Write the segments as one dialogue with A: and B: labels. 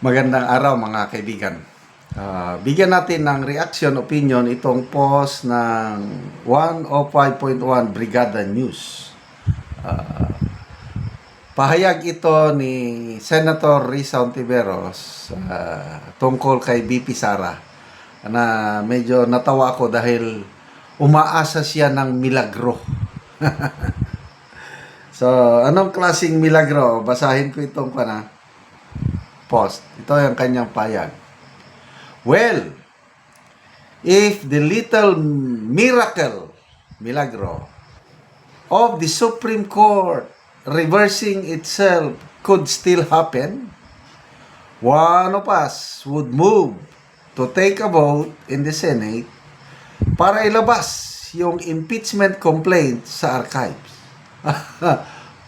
A: Magandang araw mga kaibigan. Bigyan natin ng reaction, opinion itong post ng 105.1 Brigada News. Pahayag ito ni Senator Risa Hontiveros tungkol kay BP Sara na medyo natawa ako dahil umaasa siya ng milagro. So, anong klaseng milagro? Basahin ko itong post. Ito yung kanyang payag. Well, if the little milagro of the Supreme Court reversing itself could still happen, one of us would move to take a vote in the Senate para ilabas yung impeachment complaint sa archives.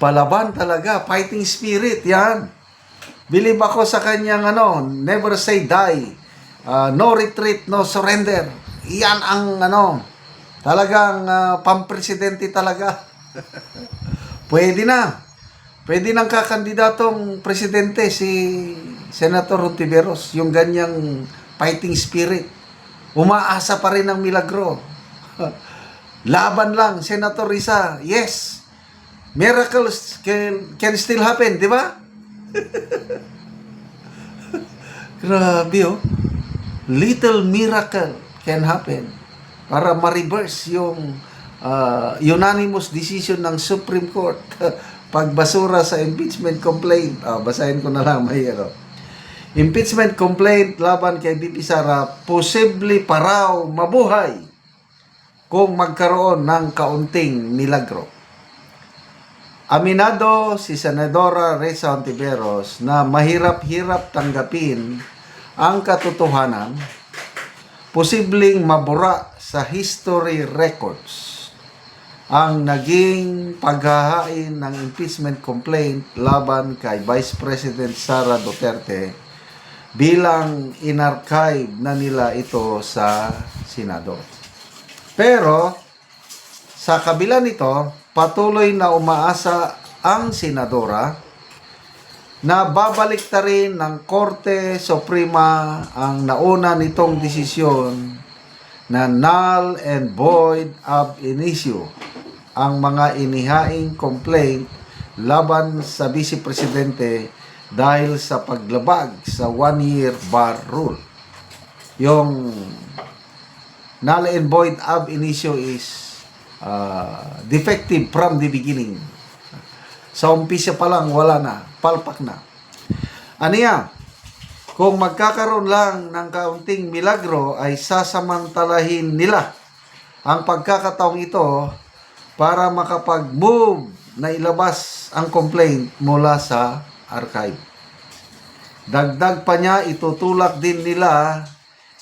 A: Palaban talaga, fighting spirit yan. Believe ako sa kanyang never say die, no retreat, no surrender. Iyan ang talagang pampresidente talaga. Pwede na. Pwede nang kakandidatong presidente si Senator Hontiveros, yung ganyang fighting spirit. Umaasa pa rin ng milagro. Laban lang, Senator Risa. Yes. Miracles can still happen, di ba? Grabe little miracle can happen para ma-reverse yung unanimous decision ng Supreme Court pagbasura sa impeachment complaint. Basahin ko na lang impeachment complaint laban kay BP Sara posible pa raw mabuhay kung magkaroon ng kaunting milagro. Aminado si Senadora Risa Hontiveros na mahirap-hirap tanggapin ang katotohanan, posibleng mabura sa history records ang naging paghahain ng impeachment complaint laban kay Vice President Sara Duterte bilang inarchive na nila ito sa Senado. Pero sa kabila nito, patuloy na umaasa ang senadora na babalik ta rin ng Korte Suprema ang nauna nitong desisyon na null and void ab initio ang mga inihaing complaint laban sa Vice Presidente dahil sa paglabag sa one-year bar rule. Yung null and void ab initio is defective from the beginning. Sa umpisa pa lang, wala na. Palpak na. Aniya, kung magkakaroon lang ng kaunting milagro, ay sasamantalahin nila ang pagkakataong ito para makapag-move na ilabas ang complaint mula sa archive. Dagdag pa niya, itutulak din nila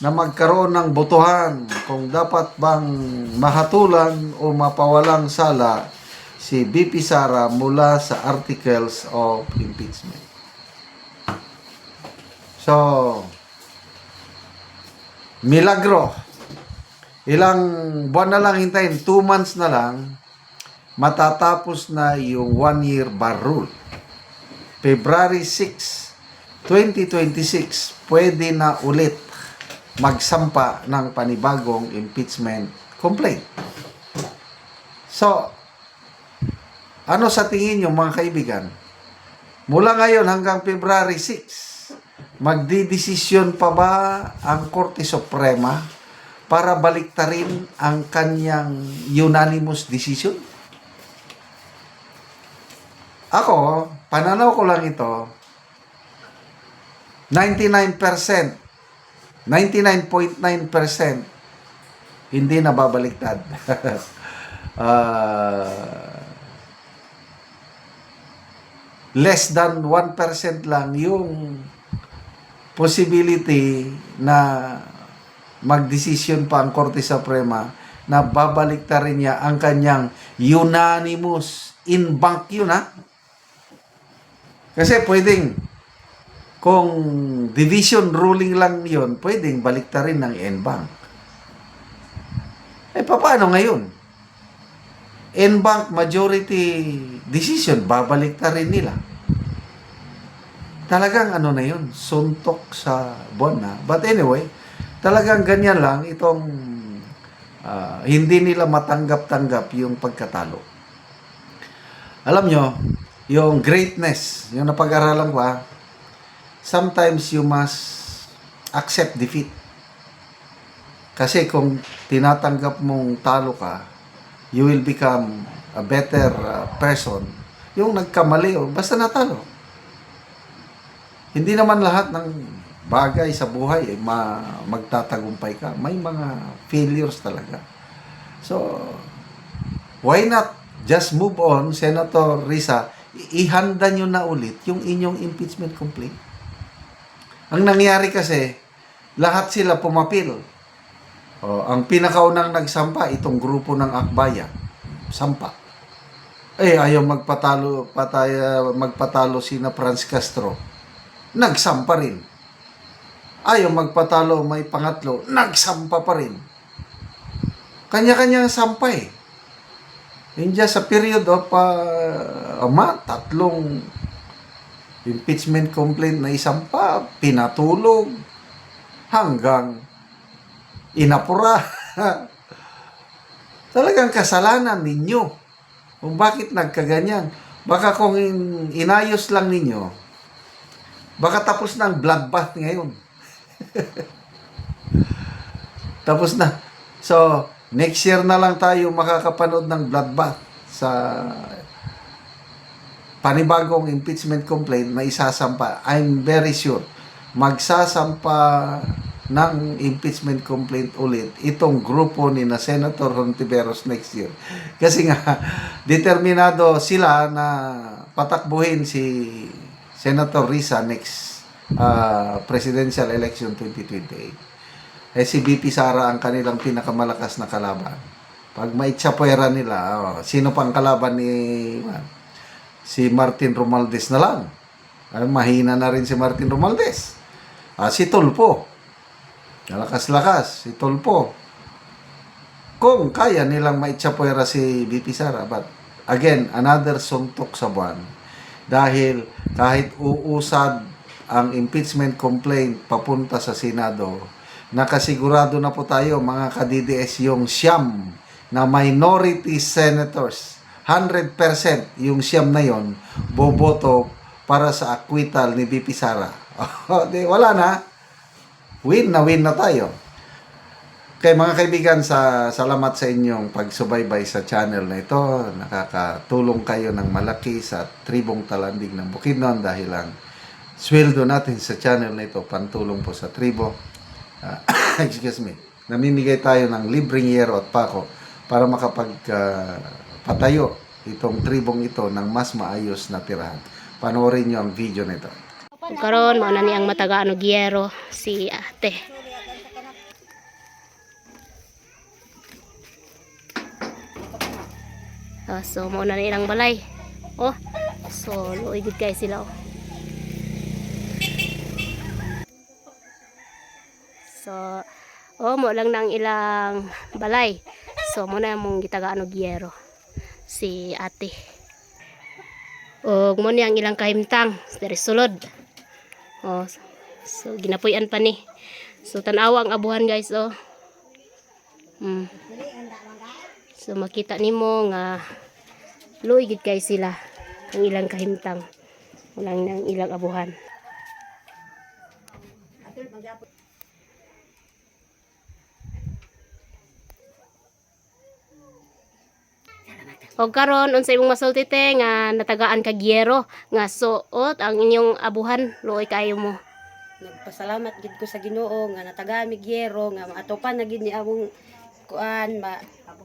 A: na magkaroon ng botohan kung dapat bang mahatulan o mapawalang sala si BP Sara mula sa articles of impeachment. So, milagro. Ilang buwan na lang hintayin, 2 months na lang, matatapos na yung one-year bar rule. February 6, 2026, pwede na ulit magsampa ng panibagong impeachment complaint. So, ano sa tingin nyo mga kaibigan? Mula ngayon hanggang February 6, magdidesisyon pa ba ang Korte Suprema para baliktarin ang kanyang unanimous decision? Ako, pananaw ko lang ito, 99.9% hindi na babaliktad. Less than 1% lang yung possibility na magdesisyon pa ang Korte Suprema na babaliktarin niya ang kanyang unanimous in bank yun Kasi pwedeng kung division ruling lang yon, pwedeng baliktarin ng en-bank. Paano ngayon? En-bank majority decision, babaliktarin nila. talagang ano na yun, suntok sa buwan na. But anyway, talagang ganyan lang itong hindi nila matanggap-tanggap yung pagkatalo. Alam nyo, yung greatness, yung napag-aralan ko, sometimes you must accept defeat. Kasi kung tinatanggap mong talo ka, you will become a better person. Yung nagkamali, basta natalo. Hindi naman lahat ng bagay sa buhay magtatagumpay ka. May mga failures talaga. So, why not just move on, Senator Risa, ihanda nyo na ulit yung inyong impeachment complaint. Ang nangyari kasi, lahat sila pumapil. Ang pinakaunang nagsampa, itong grupo ng Akbayan, sampa. Ayaw magpatalo sina Franz Castro. Nagsampa rin. Ayaw magpatalo, may pangatlo, nagsampa pa rin. Kanya-kanyang sampa eh. Hindi sa period of tatlong impeachment complaint na isampa, pinatulog, hanggang inapura. Talagang kasalanan ninyo kung bakit nagkaganyan. Baka kung inayos lang ninyo, baka tapos na ang bloodbath ngayon. Tapos na. So, next year na lang tayo makakapanood ng bloodbath sa panibagong impeachment complaint na isasampa. I'm very sure magsasampa ng impeachment complaint ulit itong grupo ni na Senator Hontiveros next year. Kasi nga, determinado sila na patakbuhin si Senator Risa next presidential election 2028. Si BP Sara ang kanilang pinakamalakas na kalaban. Pag maitsapwera nila, sino pang kalaban ni si Martin Romualdez na lang. Mahina na rin si Martin Romualdez. Si Tulfo. Lakas-lakas, si Tulfo. Kung kaya nilang maitsapwera si BP Sara. But again, another suntok sa buwan. Dahil kahit uusad ang impeachment complaint papunta sa Senado, nakasigurado na po tayo mga ka-DDS yung siyam na minority senators. 100% yung siyam na yon boboto para sa acquittal ni BP Sara. Wala na. Win na tayo. Kaya mga kaibigan, salamat sa inyong pagsubaybay sa channel na ito. Nakakatulong kayo ng malaki sa tribong Talandig ng Bukidnon dahil ang sweldo natin sa channel na ito, pantulong po sa tribo. Excuse me. Namimigay tayo ng libreng yero at pako para makapagpatayo itong tribong ito ng mas maayos na tirahan. Panoorin nyo ang video nito.
B: Karon mo na niyang mataga gyero si ate. So mo na nilang balay. So luoy gid kay sila. So mo lang nang ilang balay. So mo na mong gitagaan og gyero si ate. Mo niyang ilang kahimtang dari sulod. So ginapuy-an pa ni. So tan-awa ang abuhan guys So makita nimo nga luoy gid kay sila ang ilang kahimtang. Walang nang ilang abuhan. O karon unsay imong masulti te nga natagaan ka gyero nga suot ang inyong abuhan luoy kayo mo.
C: Nagpasalamat gid ko sa Ginoo nga natagaan mi gyero nga maatopan na gid ni among kuan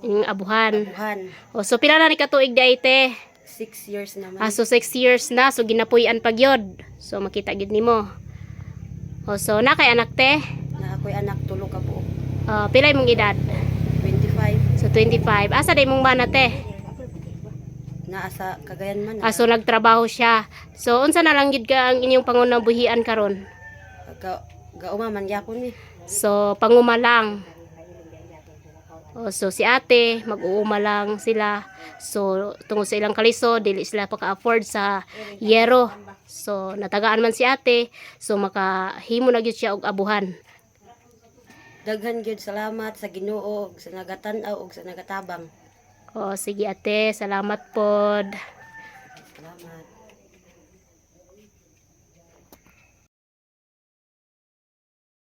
B: Inyong abuhan.
C: abuhan.
B: So pila na ni katuig day te?
C: 6 years naman.
B: So 6 years na so ginapuy-an pa gyud. So makita gid nimo. So na kay anak te?
C: Na ako'y anak tulo ka po.
B: Pila imong edad?
C: 25
B: So 25. Asa day mong mana te?
C: naa sa Cagayan man.
B: So nagtrabaho siya. So unsa na lang gid ka ang inyong pangunabuhian karon?
C: Gauma man gyapon mi.
B: So panguma lang. So si ate, mag-uuma lang sila. So tungod sa ilang kaliso, dili sila paka-afford sa yero. So natagaan man si ate, so makahimo na gyud siya og abuhan.
C: Daghan gyud salamat sa Ginoo ug sa nagatan-aw ug sa nagatabang.
B: Sige ate, salamat pod.
C: Salamat.